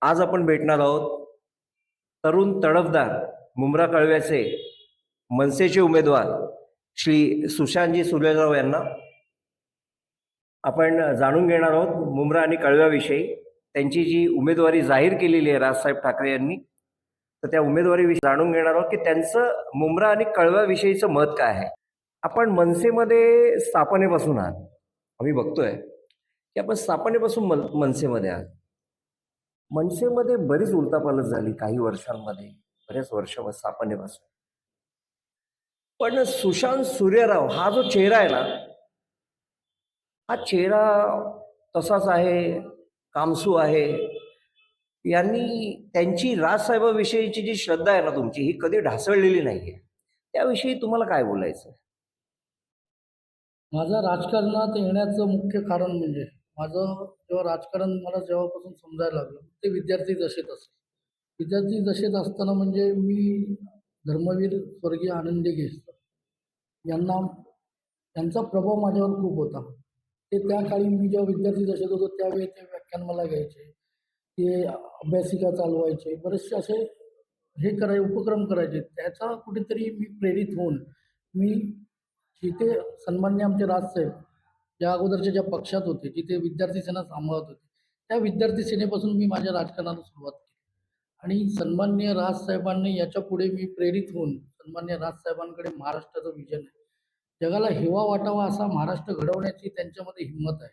आज आपण भेटणार आहोत तरुण तडफदार मुंब्रा कळव्याचे मनसेचे उमेदवार श्री सुशांतजी सूर्यराव यांना. आपण जाणून घेणार आहोत मुंब्रा आणि कळव्याविषयी. त्यांची जी उमेदवारी जाहीर केलेली आहे राजसाहेब ठाकरे यांनी, तर त्या उमेदवारीविषयी जाणून घेणार आहोत की त्यांचं मुंब्रा आणि कळव्याविषयीचं मत काय आहे. आपण मनसेमध्ये स्थापनेपासून आहात, आम्ही बघतोय की आपण स्थापनेपासून मनसेमध्ये आहात. मनसेमध्ये बरीच उलथापालथ झाली काही वर्षांमध्ये, बऱ्याच वर्ष स्थापनेपासून. पण सुशांत सूर्यराव हा जो चेहरा आहे ना, हा चेहरा तसाच आहे, कामसू आहे. यांनी त्यांची राजसाहेबाविषयीची जी श्रद्धा आहे ना तुमची, ही कधी ढासळलेली नाहीये. त्याविषयी तुम्हाला काय बोलायचं? माझं राजकारणात येण्याचं मुख्य कारण म्हणजे माझं जेव्हा राजकारण मला जेव्हापासून समजायला लागलं, ते विद्यार्थी दशेत असेल. विद्यार्थी दशेत असताना म्हणजे मी धर्मवीर स्वर्गीय आनंदी घेसकर यांना त्यांचा प्रभाव माझ्यावर खूप होता. ते त्या काळी मी जेव्हा विद्यार्थी दशेत होतो त्यावेळी ते व्याख्यान मला घ्यायचे. ते अभ्यासिका चालवायचे. बरेचसे असे उपक्रम करायचे. त्याचा कुठेतरी मी प्रेरित होऊन मी जिथे सन्माननीय आमचे राजसाहेब या अगोदरच्या ज्या पक्षात होते, जिथे विद्यार्थी सेना सांभाळत होते, त्या विद्यार्थी सेनेपासून मी माझ्या राजकारणाला सुरुवात केली. आणि सन्माननीय राजसाहेबांनी याच्यापुढे मी प्रेरित होऊन सन्माननीय राजसाहेबांकडे महाराष्ट्राचं विजन आहे. जगाला हेवा वाटावा असा महाराष्ट्र घडवण्याची त्यांच्यामध्ये हिंमत आहे.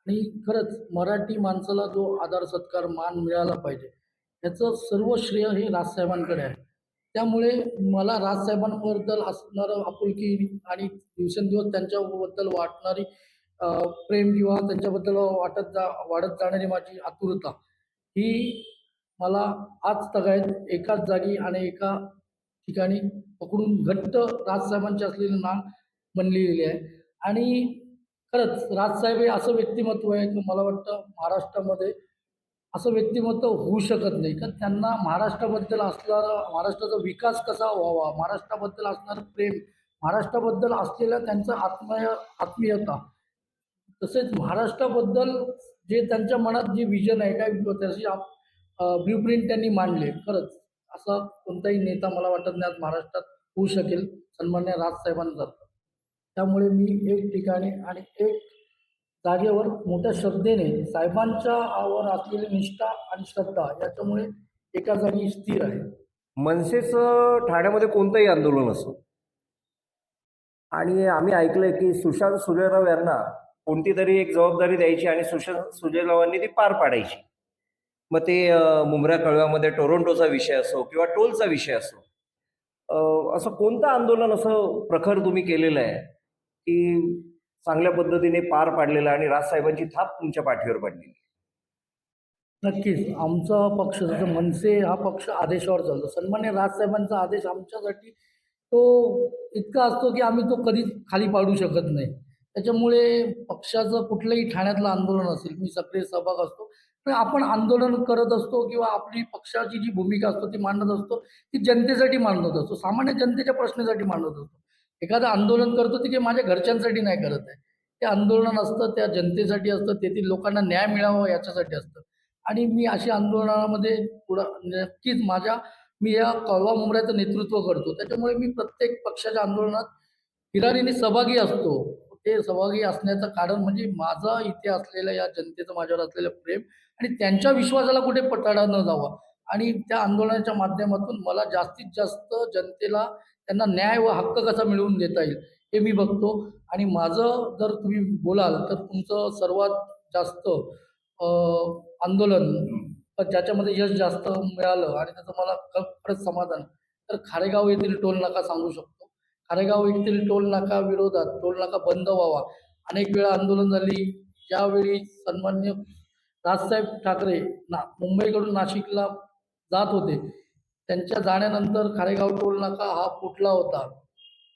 आणि खरंच मराठी माणसाला जो आदर सत्कार मान मिळाला पाहिजे, याचं सर्व श्रेय हे राजसाहेबांकडे आहे. त्यामुळे मला राजसाहेबांबद्दल असणारं आपुलकी आणि दिवसेंदिवस त्यांच्याबद्दल वाटणारी प्रेम किंवा त्यांच्याबद्दल वाढत जाणारी माझी आतुरता ही मला आज तगायत एकाच जागी आणि एका ठिकाणी पकडून घट्ट राजसाहेबांची असलेली नाळ बनलेली आहे. आणि खरंच राजसाहेब हे असं व्यक्तिमत्व आहे की मला वाटतं महाराष्ट्रामध्ये असं व्यक्तिमत्व होऊ शकत नाही. कारण त्यांना महाराष्ट्राबद्दल असणारा महाराष्ट्राचा विकास कसा व्हावा, महाराष्ट्राबद्दल असणारं प्रेम, महाराष्ट्राबद्दल असलेला त्यांचा आत्मीयता, तसेच महाराष्ट्राबद्दल जे त्यांच्या मनात जे विजन आहे काय त्याची ब्ल्यूप्रिंट त्यांनी मांडले. खरंच असा कोणताही नेता मला वाटत नाही आज महाराष्ट्रात होऊ शकेल सन्मान्य राजसाहेबांसारखं. त्यामुळे मी एक ठिकाणी आणि एक जागेवर मोठ्या श्रद्धेने साहेबांच्या वर असलेली निष्ठा आणि श्रद्धा याच्यामुळे एका जागी स्थिर आहे. मनसेचं ठाण्यामध्ये कोणतंही आंदोलन असो, आणि आम्ही ऐकलंय की सुशांत सूर्यराव यांना कोणती तरी एक जबाबदारी द्यायची आणि सुशांत सूर्यरावांनी ती पार पाडायची. मग ते मुंब्रा कळव्यामध्ये टोरंटोचा विषय असो किंवा टोलचा विषय असो, असं कोणतं आंदोलन असं प्रखर तुम्ही केलेलं आहे की चांगल्या पद्धतीने पार पाडलेलं आणि राजसाहेबांची थाप तुमच्या पाठीवर पडलेली? नक्कीच आमचा पक्ष जसं मनसे हा पक्ष आदेशावर चालतो. सन्मान्य राजसाहेबांचा आदेश आमच्यासाठी तो इतका असतो की आम्ही तो कधीच खाली पाडू शकत नाही. त्याच्यामुळे पक्षाचं कुठलंही ठाण्यातलं आंदोलन असेल, मी सक्रिय सहभाग असतो. पण आपण आंदोलन करत असतो किंवा आपली पक्षाची जी भूमिका असतो ती मांडत असतो, ती जनतेसाठी मांडत असतो, सामान्य जनतेच्या प्रश्नासाठी मांडत असतो. एखादं आंदोलन करतो ते काही माझ्या घरच्यांसाठी नाही करत आहे. ते आंदोलन असतं त्या जनतेसाठी असतं, तेथील लोकांना न्याय मिळावा याच्यासाठी असतं. आणि मी अशा आंदोलनामध्ये नक्कीच मी या कळवा मुंब्र्याचं नेतृत्व करतो. त्याच्यामुळे मी प्रत्येक पक्षाच्या आंदोलनात हिरारीने सहभागी असतो. ते सहभागी असण्याचं कारण म्हणजे माझा इथे असलेल्या या जनतेचं माझ्यावर असलेलं प्रेम आणि त्यांच्या विश्वासाला कुठे पटाडा न जावा आणि त्या आंदोलनाच्या माध्यमातून मला जास्तीत जास्त जनतेला त्यांना न्याय व हक्क कसा मिळवून देता येईल हे मी बघतो. आणि माझं जर तुम्ही बोलाल तर तुमचं सर्वात जास्त आंदोलन ज्याच्यामध्ये यश जास्त मिळालं आणि त्याचं मला खरंच समाधान, तर खारेगाव येथील टोल नाका सांगू शकतो. खारेगाव येथील टोल नाका विरोधात टोल नाका बंद व्हावा अनेक वेळा आंदोलन झाली. ज्यावेळी सन्मान्य राजसाहेब ठाकरे मुंबईकडून नाशिकला जात होते, त्यांच्या जाण्यानंतर खारेगाव टोल नाका हा फुटला होता.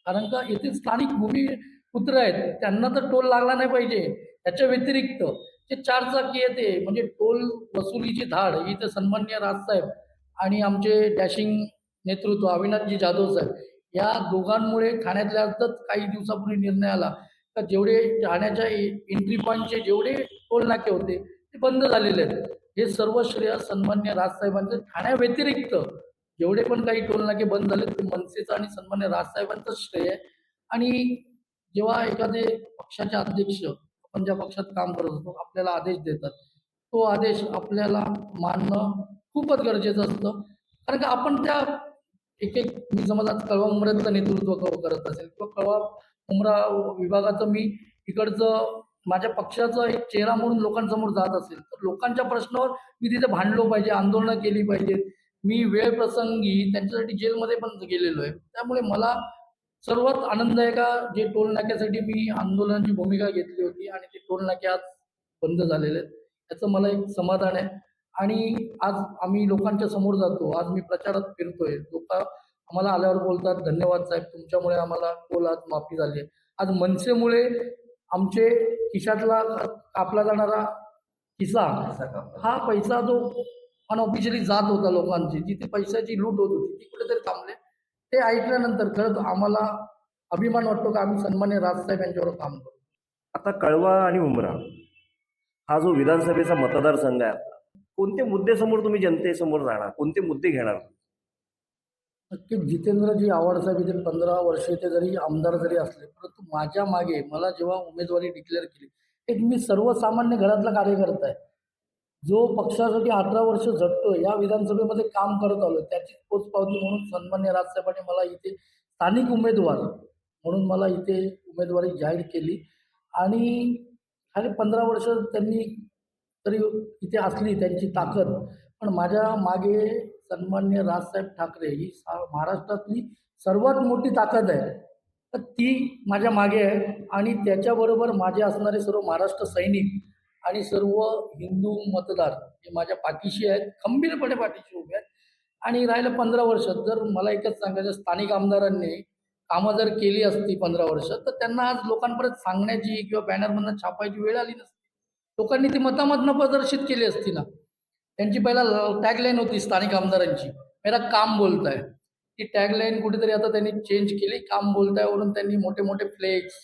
कारण का येथील स्थानिक भूमिपुत्र आहेत, त्यांना तर टोल लागला नाही पाहिजे. त्याच्या व्यतिरिक्त जे चारचाकी येते म्हणजे टोल वसुलीची धाड ही तर सन्मान्य राजसाहेब आणि आमचे डॅशिंग नेतृत्व अविनाशजी जाधव साहेब या दोघांमुळे ठाण्यातल्या आताच काही दिवसापूर्वी निर्णय आला का जेवढे ठाण्याच्या एंट्री पॉईंटचे जेवढे टोल नाके होते ते बंद झालेले आहेत. हे सर्व श्रेय सन्मान्य राजसाहेबांचं. ठाण्याव्यतिरिक्त जेवढे पण काही टोलनाके बंद झाले ते मनसेचं आणि सन्मान्य राजसाहेबांचंच श्रेय आहे. आणि जेव्हा एखादे पक्षाचे अध्यक्ष, आपण ज्या पक्षात काम करत असतो, आपल्याला आदेश देतात, तो आदेश आपल्याला मानणं खूपच गरजेचं असतं. कारण का आपण त्या एक एक मी समज आज कळवा मुंब्र्याचं नेतृत्व करत असेल किंवा कळवा मुंब्रा विभागाचं मी इकडचं माझ्या पक्षाचा एक चेहरा म्हणून लोकांसमोर जात असेल, तर लोकांच्या प्रश्नावर मी तिथे भांडलो पाहिजे, आंदोलनं केली पाहिजेत. मी वेळ प्रसंगी त्यांच्यासाठी जेलमध्ये पण गेलेलो आहे. त्यामुळे मला सर्वात आनंद आहे का जे टोल नाक्यासाठी मी आंदोलनाची भूमिका घेतली होती आणि ते टोल नाके आज बंद झालेले आहेत. याचं मला एक समाधान आहे. आणि आज आम्ही लोकांच्या समोर जातो. आज मी प्रचारात फिरतोय. लोकं आम्हाला आल्यावर बोलतात, "धन्यवाद साहेब, तुमच्यामुळे आम्हाला टोल आज माफी झाली आहे." आज मनसेमुळे आमचे खिशातला कापला जाणारा खिसा, हा पैसा जो अनऑफिशियली जात होता लोकांची, जिथे पैशाची लूट होत होती, ती कुठेतरी थांबले. ते ऐकल्यानंतर खरंच आम्हाला अभिमान वाटतो की आम्ही सन्मान्य राजसाहेब यांच्यावर काम करतो. आता कळवा आणि उमरा हा जो विधानसभेचा मतदारसंघ आहे आपला, कोणते मुद्दे समोर तुम्ही जनतेसमोर जाणार, कोणते मुद्दे घेणार? नक्कीच जितेंद्रजी आव्हाड साहेब इथे 15 वर्षे ते जरी आमदार जरी असले, परंतु माझ्या मागे मला जेव्हा उमेदवारी डिक्लेअर केली, एक मी सर्वसामान्य घरातला कार्यकर्ता आहे. जो पक्षासाठी 18 वर्ष झटतोय, या विधानसभेमध्ये काम करत आलोय, त्याची पोचपावती म्हणून सन्मान्य राजसाहेबांनी मला इथे स्थानिक उमेदवार म्हणून मला इथे उमेदवारी जाहीर केली. आणि खाली 15 वर्ष त्यांनी तरी इथे असली त्यांची ताकद, पण माझ्या मागे सन्मान्य राजसाहेब ठाकरे ही महाराष्ट्रातली सर्वात मोठी ताकद आहे. तर ती माझ्या मागे आहे आणि त्याच्याबरोबर माझे असणारे सर्व महाराष्ट्र सैनिक आणि सर्व हिंदू मतदार हे माझ्या पाठीशी आहेत, खंबीरपणे पाठीशी उभे आहेत. आणि राहिलं 15 वर्षात, जर मला एकच सांगायचं, स्थानिक आमदारांनी कामं जर केली असती 15 वर्ष, तर त्यांना आज लोकांपर्यंत सांगण्याची किंवा बॅनरमधनं छापायची वेळ आली नसती. लोकांनी ती मतामधनं प्रदर्शित केली असती ना. त्यांची पहिला टॅगलाईन होती स्थानिक आमदारांची, मेरा काम बोलता है. ती टॅगलाईन कुठेतरी आता त्यांनी चेंज केली. काम बोलता है वरून त्यांनी मोठे मोठे फ्लेक्स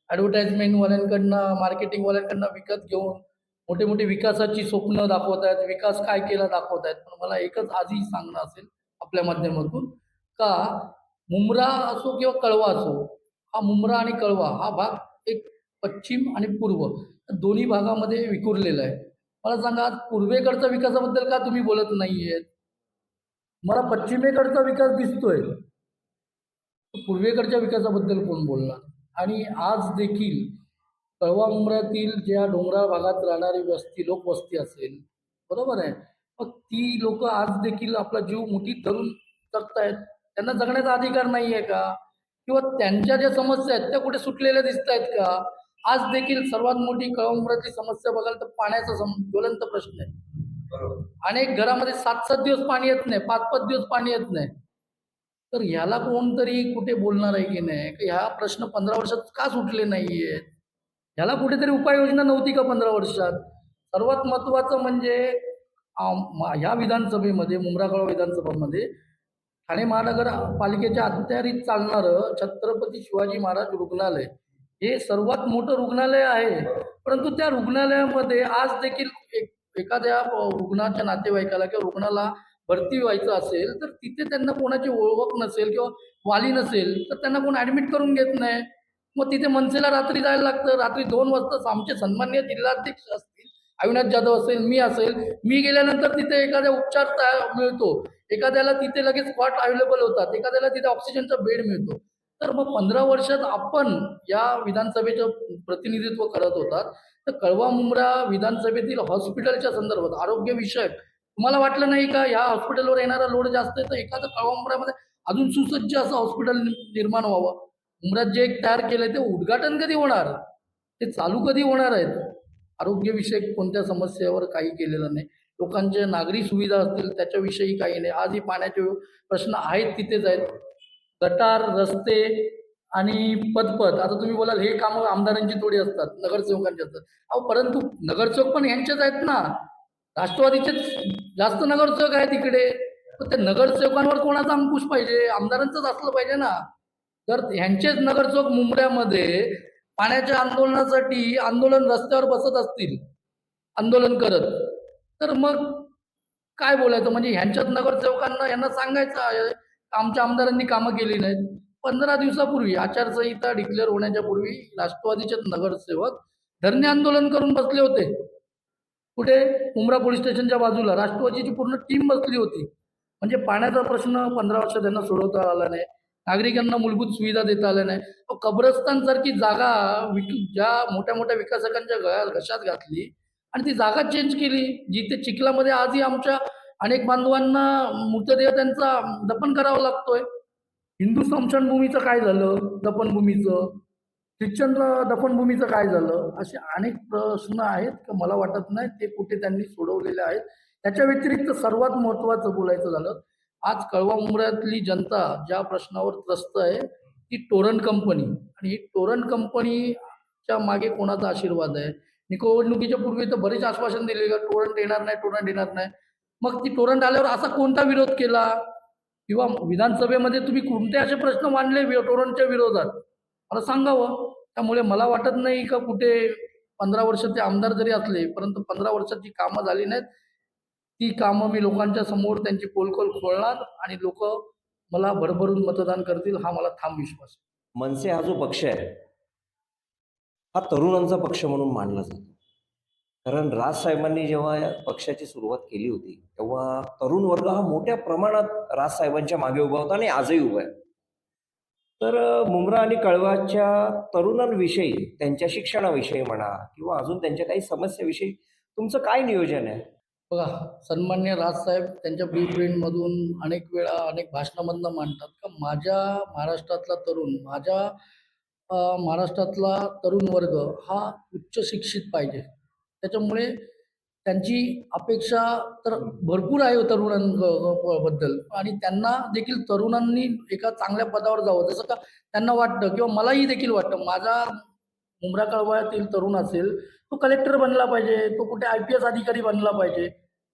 ॲडव्हर्टाइजमेंटवाल्यांकडनं, मार्केटिंगवाल्यांकडनं विकत घेऊन मोठे मोठी विकासाची स्वप्न दाखवत आहेत, विकास काय केला दाखवत आहेत. पण मला एकच आजही सांगणं असेल आपल्या माध्यमातून का मुंब्रा असो किंवा कळवा असो, हा मुंब्रा आणि कळवा हा भाग एक पश्चिम आणि पूर्व दोन्ही भागामध्ये विखुरलेला आहे. मला सांगा, आज पूर्वेकडच्या विकासाबद्दल का तुम्ही बोलत नाहीयेत? मला पश्चिमेकडचा विकास दिसतोय, पूर्वेकडच्या विकासाबद्दल कोण बोलणार? आणि आज देखील कळवा मुंब्र्यातील ज्या डोंगराळ भागात राहणारी लोकवस्ती असेल, बरोबर आहे, मग ती लोक आज देखील आपला जीव मुठीत धरून जगतायत. त्यांना जगण्याचा अधिकार नाही आहे का? किंवा त्यांच्या ज्या समस्या आहेत त्या कुठे सुटलेल्या दिसत आहेत का? आज देखील सर्वात मोठी कळवा मुंब्र्यातली समस्या बघाल तर पाण्याचा ज्वलंत प्रश्न आहे. अनेक घरामध्ये 7-7 दिवस पाणी येत नाही, 5-5 दिवस पाणी येत नाही. तर ह्याला कोणतरी कुठे बोलणार आहे की नाही, की ह्या प्रश्न 15 वर्षात का सुटले नाहीयेत? ह्याला कुठेतरी उपाययोजना नव्हती का 15 वर्षात? सर्वात महत्त्वाचं म्हणजे ह्या विधानसभेमध्ये, मुंब्रा-कळवा विधानसभामध्ये ठाणे महानगरपालिकेच्या अखत्यारीत चालणारं छत्रपती शिवाजी महाराज रुग्णालय हे सर्वात मोठं रुग्णालय आहे. परंतु त्या रुग्णालयामध्ये आज देखील एखाद्या रुग्णाच्या नातेवाईकाला किंवा रुग्णाला भरती व्हायचं असेल, तर तिथे त्यांना कोणाची ओळख नसेल किंवा वाली नसेल, तर त्यांना कोण ॲडमिट करून घेत नाही. मग तिथे मनसेला रात्री जायला लागतं. रात्री 2 वाजता आमचे सन्माननीय जिल्हाध्यक्ष असतील, अविनाश जाधव असेल, मी असेल, मी गेल्यानंतर तिथे एखाद्या उपचार मिळतो, एखाद्याला तिथे लगेच स्पॉट अवेलेबल होतात, एखाद्याला तिथे ऑक्सिजनचा बेड मिळतो. तर मग 15 वर्षात आपण या विधानसभेचं प्रतिनिधित्व करत होतात, तर कळवा मुंब्रा विधानसभेतील हॉस्पिटलच्या संदर्भात आरोग्यविषयक तुम्हाला वाटलं नाही का ह्या हॉस्पिटलवर येणारा लोड जास्त आहे, तर एखादं कळवा मुंब्र्यामध्ये अजून सुसज्ज असं हॉस्पिटल निर्माण व्हावं. मुंब्र्यात जे एक तयार केलंय ते उद्घाटन कधी होणार? ते चालू कधी होणार आहेत? आरोग्यविषयक कोणत्या समस्येवर काही केलेलं नाही. लोकांच्या नागरी सुविधा असतील त्याच्याविषयी काही नाही. आजही पाण्याचे प्रश्न आहेत तिथेच आहेत. गटार, रस्ते आणि पदपथ. आता तुम्ही बोलाल हे कामं आमदारांची थोडी असतात, नगरसेवकांची असतात. अहो परंतु नगरसेवक पण ह्यांचेच आहेत ना. राष्ट्रवादीचेच जास्त नगरसेवक आहेत इकडे. तर त्या नगरसेवकांवर कोणाचा अंकुश पाहिजे? आमदारांचंच असलं पाहिजे ना. तर ह्यांचेच नगरसेवक मुंब्र्यामध्ये पाण्याच्या आंदोलनासाठी आंदोलन रस्त्यावर बसत असतील, आंदोलन करत, तर मग काय बोलायचं म्हणजे ह्यांच्याच नगरसेवकांना यांना सांगायचं आहे, आमच्या आमदारांनी कामं केली नाहीत. 15 दिवसापूर्वी आचारसंहिता डिक्लेअर होण्याच्या पूर्वी राष्ट्रवादीचे नगरसेवक धरणे आंदोलन करून बसले होते. कुठे? उमरा पोलीस स्टेशनच्या बाजूला राष्ट्रवादीची पूर्ण टीम बसली होती. म्हणजे पाण्याचा प्रश्न 15 वर्ष त्यांना सोडवता आला नाही. नागरिकांना मूलभूत सुविधा देता आल्या नाही. कब्रस्तानसारखी जागा ज्या मोठ्या-मोठ्या विकासकांच्या घशात घातली आणि ती जागा चेंज केली. जिथे चिखलामध्ये आजही आमच्या अनेक बांधवांना मृतदेह त्यांचा दफन करावा लागतोय. हिंदू स्मशानभूमीचं काय झालं? दफनभूमीचं? ख्रिश्चन दफनभूमीचं काय झालं? असे अनेक प्रश्न आहेत की मला वाटत नाही ते कुठे त्यांनी सोडवलेले आहेत. त्याच्या व्यतिरिक्त सर्वात महत्त्वाचं बोलायचं झालं, आज कळवा मुंब्र्यातली जनता ज्या प्रश्नावर त्रस्त आहे, ती टोरंट कंपनी आणि ही टोरंट कंपनीच्या मागे कोणाचा आशीर्वाद आहे? निवडणुकीच्या पूर्वी तर बरेच आश्वासन दिले का टोरंट येणार नाही, टोरंट येणार नाही. मग ती टोरंट आल्यावर असा कोणता विरोध केला? किंवा विधानसभेमध्ये तुम्ही कोणते असे प्रश्न मांडले टोरंटच्या विरोधात? मला सांगावं. त्यामुळे मला वाटत नाही का कुठे 15 वर्ष ते आमदार जरी असले, परंतु 15 वर्षात जी कामं झाली नाहीत, ती कामं मी लोकांच्या समोर त्यांची पोलखोल खोलणार आणि लोकं मला भरभरून मतदान करतील, हा मला ठाम विश्वास आहे. मनसे हा जो पक्ष आहे, हा तरुणांचा पक्ष म्हणून मानला जातो. कारण राजसाहेबांनी जेव्हा या पक्षाची सुरुवात केली होती, तेव्हा तरुण वर्ग हा मोठ्या प्रमाणात राजसाहेबांच्या मागे उभा होता आणि आजही उभा आहे. तर मुंब्रा आणि कळवाच्या तरुणांविषयी, त्यांच्या शिक्षणाविषयी म्हणा किंवा अजून त्यांच्या काही समस्याविषयी तुमचं काय नियोजन आहे? बघा, सन्मान्य राजसाहेब त्यांच्या प्रिंटमधून अनेक वेळा अनेक भाषणामधनं मांडतात का माझ्या महाराष्ट्रातला तरुण, माझ्या महाराष्ट्रातला तरुण वर्ग हा उच्च शिक्षित पाहिजे. त्याच्यामुळे त्यांची अपेक्षा तर भरपूर आहे बद्दल आणि त्यांना देखील तरुणांनी एका चांगल्या पदावर जावं. जसं का त्यांना वाटतं किंवा मलाही देखील वाटतं, माझा मुंब्रा कळवायातील तरुण असेल, तो कलेक्टर बनला पाहिजे, तो कुठे IPS अधिकारी बनला पाहिजे.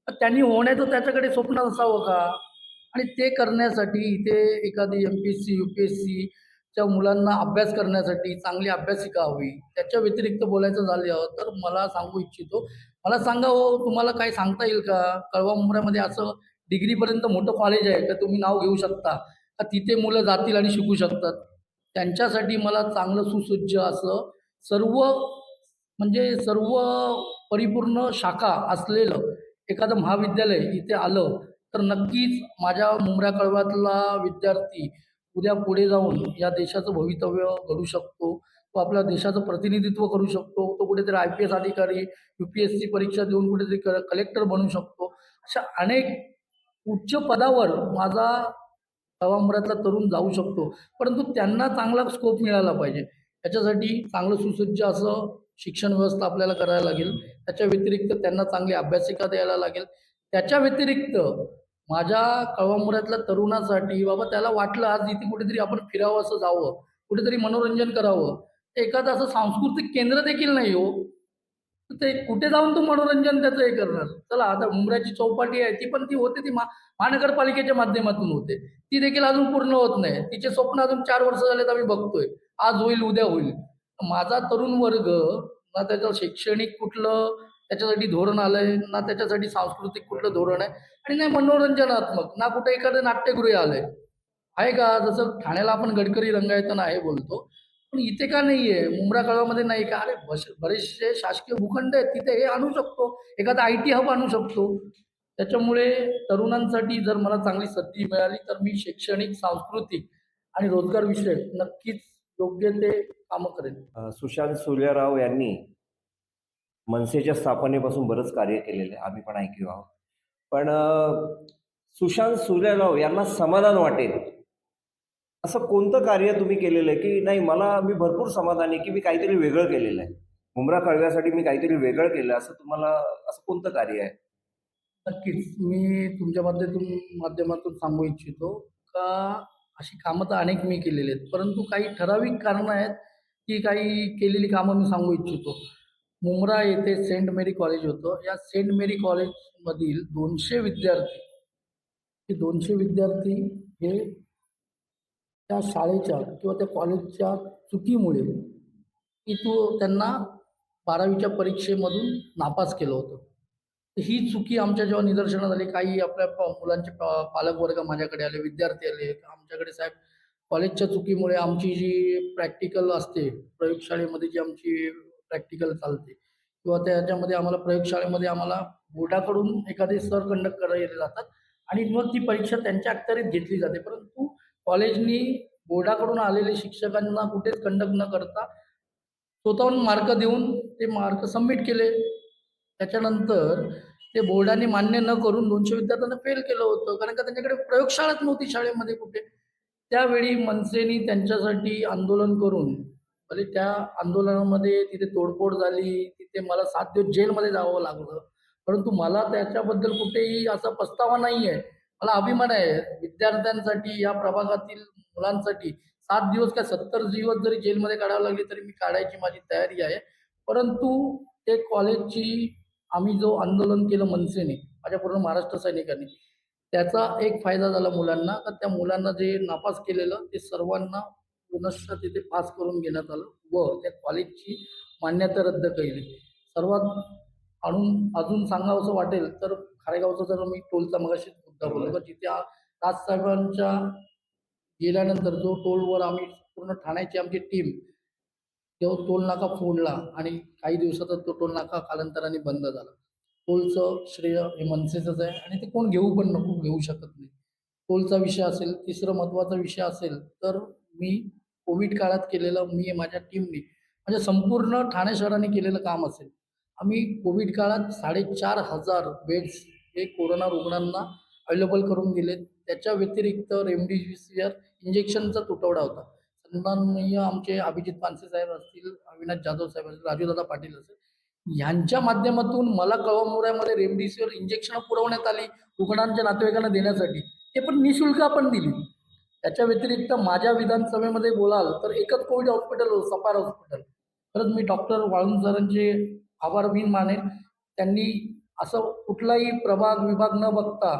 तर त्यांनी होण्याचं त्याच्याकडे स्वप्न असावं का? आणि ते करण्यासाठी इथे एखादी MPSC, UPSCच्या मुलांना अभ्यास करण्यासाठी चांगली अभ्यासिका हवी. त्याच्या व्यतिरिक्त बोलायचं झालं तर मला सांगू इच्छितो, मला सांगा हो, तुम्हाला काही सांगता येईल का? कळवा मुंब्र्यामध्ये असं डिग्रीपर्यंत मोठं कॉलेज आहे का तुम्ही नाव घेऊ शकता? का तिथे मुलं जातील आणि शिकू शकतात? त्यांच्यासाठी मला चांगलं सुसज्ज असं सर्व म्हणजे सर्व परिपूर्ण शाखा असलेलं एखादं महाविद्यालय इथे आलं, तर नक्कीच माझ्या मुंब्रा कळव्यातला विद्यार्थी उद्या पुढे जाऊन या देशाचं भवितव्य घडू शकतो. तो आपल्या देशाचं प्रतिनिधित्व करू शकतो. तो कुठेतरी IPS अधिकारी, UPSC परीक्षा देऊन कुठेतरी कलेक्टर बनू शकतो. अशा अनेक उच्च पदावर माझा तळामुळातला तरुण जाऊ शकतो. परंतु त्यांना चांगला स्कोप मिळाला पाहिजे. त्याच्यासाठी चांगलं सुसज्ज असं शिक्षण व्यवस्था आपल्याला करायला लागेल. त्याच्या व्यतिरिक्त त्यांना चांगली अभ्यासिका द्यायला लागेल. त्याच्या व्यतिरिक्त माझ्या कळवा तरुणासाठी बाबा त्याला वाटलं आज इथे कुठेतरी आपण फिरावं असं जावं, कुठेतरी मनोरंजन करावं. एखादं असं सांस्कृतिक केंद्र देखील नाही हो. तर ते कुठे जाऊन तो मनोरंजन त्याचं हे करणार. चला आता मुंब्र्याची चौपाटी आहे ती पण ती होते ती महानगरपालिकेच्या माध्यमातून होते. ती देखील अजून पूर्ण होत नाही. तिचे स्वप्न अजून 4 वर्ष झालेत आम्ही बघतोय. आज होईल, उद्या होईल. माझा तरुण वर्ग ना त्याचं शैक्षणिक कुठलं त्याच्यासाठी धोरण आलंय, ना त्याच्यासाठी सांस्कृतिक कुठलं धोरण आहे आणि नाही मनोरंजनात्मक, ना कुठे एखादं नाट्यगृह आलंय. आहे का? जसं ठाण्याला आपण गडकरी रंगायतन आहे बोलतो. पण इथे का नाहीये? मुंब्रा कळवामध्ये नाही का? अरे बरेचसे शासकीय भूखंड आहेत, तिथे हे आणू शकतो. एखादा IT हब आणू शकतो. त्याच्यामुळे तरुणांसाठी जर मला चांगली संधी मिळाली, तर मी शैक्षणिक, सांस्कृतिक आणि रोजगार विषयक नक्कीच योग्य ते कामं करेन. सुशांत सूर्यराव यांनी मनसेच्या स्थापनेपासून बरंच कार्य केलेलं आहे. आम्ही पण ऐकू आहोत. पण सुशांत सूर्यराव यांना समाधान वाटेल असं कोणतं कार्य तुम्ही केलेलं आहे, की नाही मी भरपूर समाधानी आहे, की मी काहीतरी वेगळं केलेलं आहे. मुंब्रा कळव्यासाठी मी काहीतरी वेगळं केलं असं तुम्हाला असं कोणतं कार्य आहे? नक्कीच. मी तुमच्या माध्यमातून सांगू इच्छितो का अशी कामं तर अनेक मी केलेली आहेत. परंतु काही ठराविक कारणं आहेत, की काही केलेली कामं मी सांगू इच्छितो. मुंब्रा येथे सेंट मेरी कॉलेज होतं. या सेंट मेरी कॉलेजमधील 200 विद्यार्थी, हे 200 विद्यार्थी हे त्या शाळेच्या किंवा त्या कॉलेजच्या चुकीमुळे त्यांना 12वीच्या परीक्षेमधून नापास केलं होतं. तर ही चुकी आमच्या जेव्हा निदर्शनास आली, काही आपल्या मुलांचे पालक वर्ग माझ्याकडे आले, विद्यार्थी आले. आमच्याकडे साहेब कॉलेजच्या चुकीमुळे आमची जी प्रॅक्टिकल असते, प्रयोगशाळेमध्ये जी आमची प्रॅक्टिकल चालते किंवा त्याच्यामध्ये आम्हाला प्रयोगशाळेमध्ये आम्हाला बोर्डाकडून एखादे सर कंडक्ट करायला जातात आणि मग ती परीक्षा त्यांच्या अखत्यारीत घेतली जाते. परंतु कॉलेजनी बोर्डाकडून आलेले शिक्षकांना कुठेच कंडक्ट न करता स्वतःहून मार्क देऊन ते मार्क सबमिट केले. त्याच्यानंतर ते बोर्डाने मान्य न करून 200 विद्यार्थ्यांना फेल केलं होतं. कारण का त्यांच्याकडे प्रयोगशाळाच नव्हती शाळेमध्ये कुठे. त्यावेळी मनसेनी त्यांच्यासाठी आंदोलन करून भले त्या आंदोलनामध्ये तिथे तोडफोड झाली, तिथे मला 7 दिवस जेलमध्ये जावं लागलं. परंतु मला त्याच्याबद्दल कुठेही असा पस्तावा नाही आहे. मला अभिमान आहे विद्यार्थ्यांसाठी, या प्रभागातील मुलांसाठी 7 दिवस काय 70 दिवस जरी जेलमध्ये काढावी लागली तरी मी काढायची माझी तयारी आहे. परंतु ते कॉलेजची आम्ही जो आंदोलन केलं मनसेने, माझ्या पूर्ण महाराष्ट्र सैनिकांनी, त्याचा एक फायदा झाला मुलांना, तर त्या मुलांना जे नापास केलेलं ते सर्वांना पुनश्च तिथे पास करून घेण्यात आलं व त्या कॉलेजची मान्यता रद्द केली. सर्वात अजून सांगावसं वाटेल तर खारेगावचा जर मी टोलचा मगाशीच मुद्दा बोललो, तर जिथे राजसाहेबांच्या गेल्यानंतर जो टोलवर आम्ही पूर्ण ठाण्याची आमची टीम तो टोल नाका फोडला आणि काही दिवसातच तो टोल नाका कालांतराने बंद झाला. टोलचं श्रेय हे मनसेचंच आहे आणि ते कोण घेऊ पण नको, घेऊ शकत नाही. टोलचा विषय असेल, तिसरं महत्त्वाचा विषय असेल, तर मी कोविड काळात केलेलं मी माझ्या टीमनी म्हणजे संपूर्ण ठाणे शहराने केलेलं काम असेल. आम्ही कोविड काळात 4,500 बेड्स हे कोरोना रुग्णांना अवेलेबल करून दिले. त्याच्या व्यतिरिक्त रेमडेसिविर इंजेक्शनचा तुटवडा होता. सन्माननीय आमचे अभिजित पानसे साहेब असतील, अविनाश जाधव साहेब असतील, राजूदादा पाटील असेल, ह्यांच्या माध्यमातून मला कळमनुऱ्यामध्ये रेमडेसिविर इंजेक्शन पुरवण्यात आली रुग्णांच्या नातेवाईकांना देण्यासाठी. ते पण निःशुल्क आपण दिली. त्याच्या व्यतिरिक्त माझ्या विधानसभेमध्ये बोलाल तर एकच कोविड हॉस्पिटल होतं, सफार हॉस्पिटल. खरंच मी डॉक्टर वाळुंज सरांचे आभार बिन मानेन. त्यांनी असं कुठलाही प्रभाग, विभाग न बघता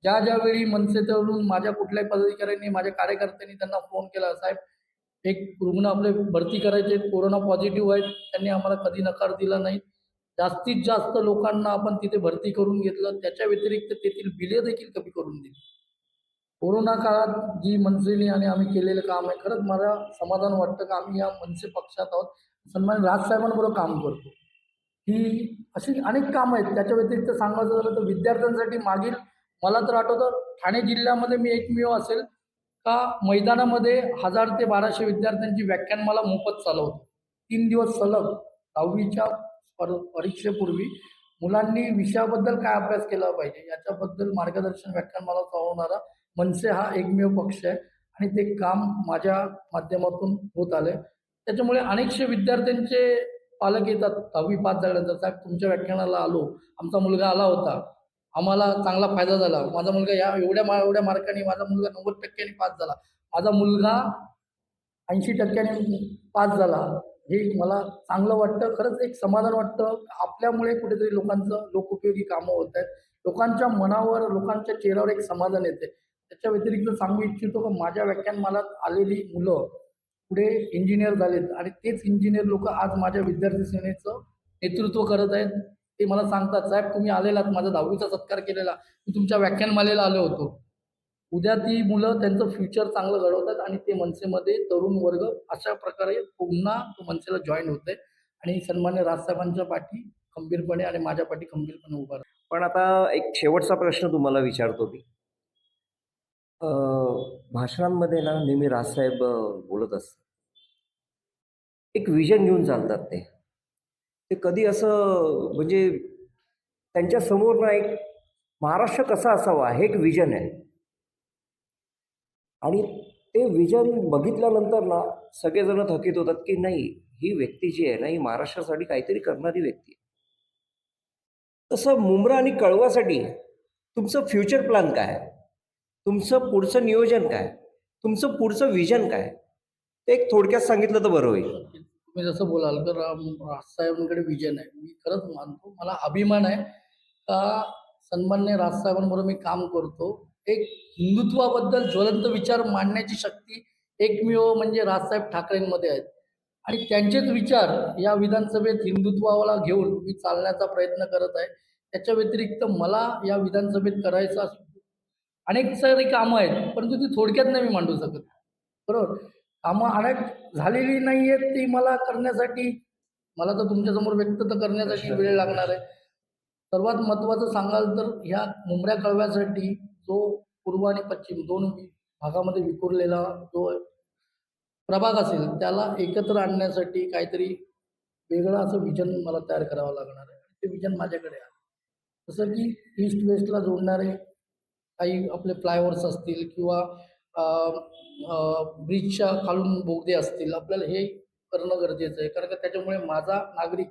ज्या वेळी मनसेकडून माझ्या कुठल्याही पदाधिकाऱ्यांनी, माझ्या कार्यकर्त्यांनी त्यांना फोन केला, "साहेब, एक रुग्ण आपले भरती करायचे आहेत, कोरोना पॉझिटिव्ह आहेत." त्यांनी आम्हाला कधी नकार दिला नाही. जास्तीत जास्त लोकांना आपण तिथे भरती करून घेतलं. त्याच्या व्यतिरिक्त तेथील बिले देखील कमी करून दिली. कोरोना काळात जी मनसेने आणि आम्ही केलेलं काम आहे, खरंच मला समाधान वाटतं की आम्ही या मनसे पक्षात आहोत. सन्माननीय राजसाहेबांबरोबर काम करतो. ही अशी अनेक कामं आहेत. त्याच्या व्यतिरिक्त सांगायचं झालं तर विद्यार्थ्यांसाठी मागील मला तर आठवतं ठाणे जिल्ह्यामध्ये मी एकमेव असेल का मैदानामध्ये 1000 ते 1200 विद्यार्थ्यांची व्याख्यानमाला मोफत चालवतो. 3 दिवस सलग 10वीच्या परीक्षेपूर्वी मुलांनी विषयाबद्दल काय अभ्यास केला पाहिजे याच्याबद्दल मार्गदर्शन व्याख्यानमाला चालवणारा मनसे हा एकमेव पक्ष आहे आणि ते काम माझ्या माध्यमातून होत आलंय. त्याच्यामुळे अनेकशे विद्यार्थ्यांचे पालक येतात 10वी पास झाल्यानंतर, "साहेब, तुमच्या व्याख्यानाला आलो. आमचा मुलगा आला होता. आम्हाला चांगला फायदा झाला. माझा मुलगा एवढ्या मार्कांनी, माझा मुलगा 90% पास झाला. माझा मुलगा 80% पास झाला." हे मला चांगलं वाटतं. खरंच एक समाधान वाटतं. आपल्यामुळे कुठेतरी लोकांचं लोकोपयोगी कामं होत आहेत. लोकांच्या मनावर, लोकांच्या चेहऱ्यावर एक समाधान येते. त्याच्या व्यतिरिक्त सांगू इच्छितो की माझ्या व्याख्यानमालात आलेली मुलं पुढे इंजिनिअर झालेत आणि तेच इंजिनिअर लोकं आज माझ्या विद्यार्थी सेनेचं नेतृत्व करत आहेत. ते मला सांगतात, "साहेब, तुम्ही आलेलात, माझा 10वीचा सत्कार केलेला. मी तुमच्या व्याख्यानमालेला आलो होतो." उद्या ती मुलं त्यांचं फ्युचर चांगलं घडवतात आणि ते मनसेमध्ये तरुण वर्ग अशा प्रकारे पुन्हा तो मनसेला जॉइन होतंय आणि सन्मान्य राजसाहेबांच्या पाठी खंबीरपणे आणि माझ्या पाठी खंबीरपणे उभा राहतो. पण आता एक शेवटचा प्रश्न तुम्हाला विचारतो मी. अ, भाषणांमध्ये ना नेहमी राजसाहेब बोलत असतात. एक व्हिजन घेऊन चालतात ते. ते कधी असं म्हणजे त्यांच्या समोर ना एक महाराष्ट्र कसा असावा हे एक व्हिजन आहे. आणि ते व्हिजन बघितल्यानंतर ना सगळेजण थकीत होतात, की नाही ही व्यक्ती जी आहे ना, ही महाराष्ट्रासाठी काहीतरी करणारी व्यक्ती आहे. तसं मुंब्रा आणि कळवासाठी तुमचं फ्युचर प्लॅन काय आहे? तुमचं पुढचं नियोजन काय? तुमचं पुढचं व्हिजन काय? ते एक थोडक्यात सांगितलं तर बरं होईल. तुम्ही जसं बोलाल तर राजसाहेबांकडे विजन आहे. मी खरंच मानतो. मला अभिमान आहे का सन्माननीय राजसाहेबांबरोबर मी काम करतो. एक हिंदुत्वाबद्दल ज्वलंत विचार मांडण्याची शक्ती एकमेव म्हणजे राजसाहेब ठाकरेंमध्ये आहेत आणि त्यांचेच विचार या विधानसभेत हिंदुत्वाला घेऊन मी चालण्याचा प्रयत्न करत आहे. त्याच्या व्यतिरिक्त मला या विधानसभेत करायचं असं अनेक सारी कामं आहेत, परंतु ती थोडक्यात नाही मी मांडू शकत. बरोबर. कामं अनेक झालेली नाही आहेत, ती मला करण्यासाठी मला तर तुमच्यासमोर व्यक्त तर करण्यासाठी वेळ लागणार आहे. सर्वात महत्त्वाचं सांगाल तर ह्या मुंबऱ्या कळव्यासाठी जो पूर्व आणि पश्चिम दोन भागामध्ये विखुरलेला जो प्रभाग असेल, त्याला एकत्र आणण्यासाठी काहीतरी वेगळं असं विजन मला तयार करावं लागणार आहे. ते विजन माझ्याकडे आहे. जसं की ईस्ट वेस्टला जोडणारे काही आपले फ्लायओव्हर्स असतील किंवा ब्रिजच्या खालून बोगदे असतील, आपल्याला हे करणं गरजेचं आहे. कारण का त्याच्यामुळे माझा नागरिक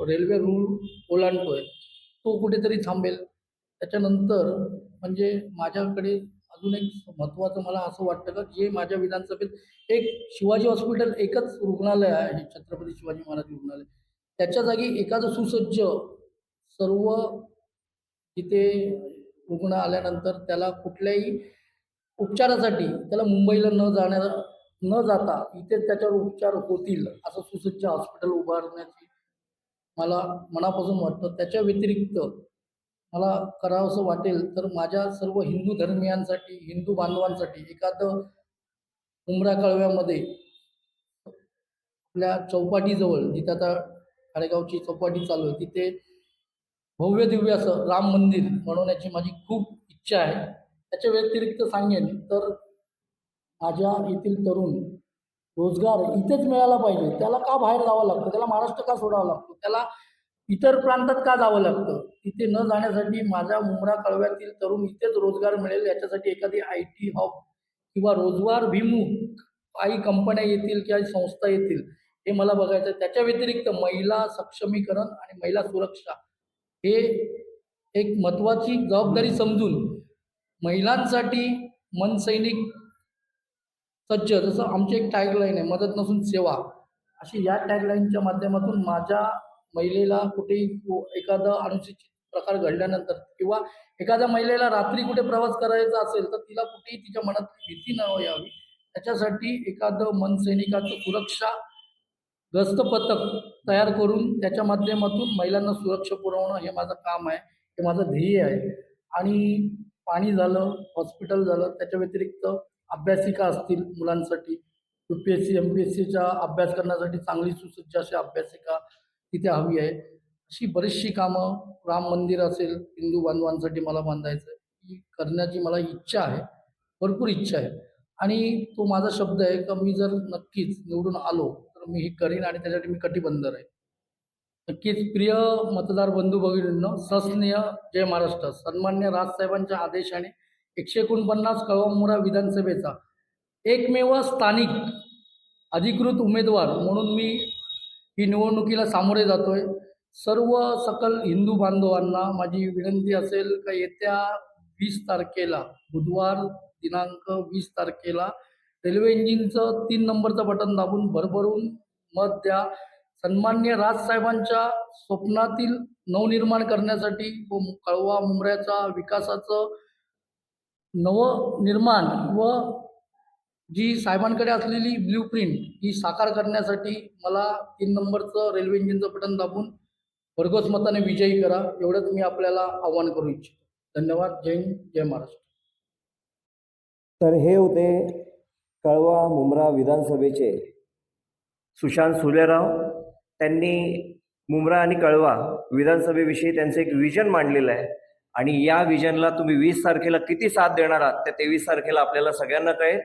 रेल्वे रूळ ओलांडतोय, तो कुठेतरी थांबेल. त्याच्यानंतर म्हणजे माझ्याकडे अजून एक महत्त्वाचं मला असं वाटतं का, जे माझ्या विधानसभेत एक शिवाजी हॉस्पिटल एकच रुग्णालय आहे, छत्रपती शिवाजी महाराज रुग्णालय. त्याच्या जागी एखादं सुसज्ज सर्व तिथे रुग्ण आल्यानंतर त्याला कुठल्याही उपचारासाठी त्याला मुंबईला न जाता इथेच त्याच्यावर उपचार होतील असं सुसज्ज हॉस्पिटल उभारण्याची मला मनापासून वाटतं. त्याच्या व्यतिरिक्त मला करावंसं वाटेल तर माझ्या सर्व हिंदू धर्मियांसाठी, हिंदू बांधवांसाठी एखादं मुंब्रा कळव्यामध्ये आपल्या चौपाटीजवळ जिथे आता खाडेगावची चौपाटी चालू आहे, तिथे भव्य दिव्य असं राम मंदिर बनवण्याची माझी खूप इच्छा आहे. त्याच्या व्यतिरिक्त सांगेन तर माझ्या येथील तरुण रोजगार इथेच मिळाला पाहिजे. त्याला का बाहेर जावं लागतं? त्याला महाराष्ट्र का सोडावा लागतो? त्याला इतर प्रांतात का जावं लागतं? तिथे न जाण्यासाठी माझ्या मुंब्रा कळव्यातील तरुण इथेच रोजगार मिळेल याच्यासाठी एखादी IT हब किंवा रोजगारभिमुख काही कंपन्या येतील किंवा संस्था येतील हे मला बघायचं आहे. त्याच्या व्यतिरिक्त महिला सक्षमीकरण आणि महिला सुरक्षा हे एक महत्त्वाची जबाबदारी समजून महिलांसाठी मनसैनिक सज्ज जसं आमची एक टॅगलाईन आहे, मदत नसून सेवा. अशी या टॅगलाईनच्या माध्यमातून माझ्या महिलेला कुठेही एखादा अनुचित प्रकार घडल्यानंतर किंवा एखाद्या महिलेला रात्री कुठे प्रवास करायचा असेल, तर तिला कुठेही तिच्या मनातली भीती न यावी, त्याच्यासाठी एखादं मनसैनिकाचं सुरक्षा गस्त पथक तयार करून त्याच्या माध्यमातून महिलांना सुरक्षा पुरवणं हे माझं काम आहे, हे माझं ध्येय आहे. आणि पाणी झालं, हॉस्पिटल झालं, त्याच्या व्यतिरिक्त अभ्यासिका असतील मुलांसाठी, UPSC, MPSCचा अभ्यास करण्यासाठी चांगली सुसज्ज अशी अभ्यासिका तिथे हवी आहे. अशी बरीचशी कामं, राम मंदिर असेल, हिंदू बांधवांसाठी मला बांधायचं आहे, ही करण्याची मला इच्छा आहे, भरपूर इच्छा आहे. आणि तो माझा शब्द आहे का मी जर नक्कीच निवडून आलो, तर मी हे करीन आणि त्यासाठी मी कटिबद्ध राहीन. नक्कीच प्रिय मतदार बंधू भगिनींनो, सस्नेह जय महाराष्ट्र. सन्मान्य राजसाहेबांच्या आदेशाने 149 कळवा विधानसभेचा एकमेव स्थानिक अधिकृत उमेदवार म्हणून मी ही निवडणुकीला सामोरे जातोय. सर्व सकल हिंदू बांधवांना माझी विनंती असेल का येत्या 20 तारखेला बुधवार दिनांक 20 तारखेला रेल्वे इंजिनचं 3 नंबरचं बटन दाबून भरभरून मत द्या. सन्मान्य राजसाहेबांच्या स्वप्नातील नवनिर्माण करण्यासाठी व कळवा मुंब्र्याचा विकासाचं नवनिर्माण व जी साहेबांकडे असलेली ब्ल्यूप्रिंट ही साकार करण्यासाठी मला 3 नंबरचं रेल्वे इंजिनचं बटन दाबून भरघोस मताने विजयी करा, एवढंच मी आपल्याला आवाहन करू इच्छितो. धन्यवाद. जय हिंद, जय महाराष्ट्र. तर हे होते कळवा मुंब्रा विधानसभेचे सुशांत सुलेराव. त्यांनी मुंब्रा आणि कळवा विधानसभेविषयी त्यांचं एक विजन मांडलेलं आहे आणि या विजनला तुम्ही 20 तारखेला किती साथ देणार आहात त्या 23 तारखेला आपल्याला सगळ्यांना कळेल.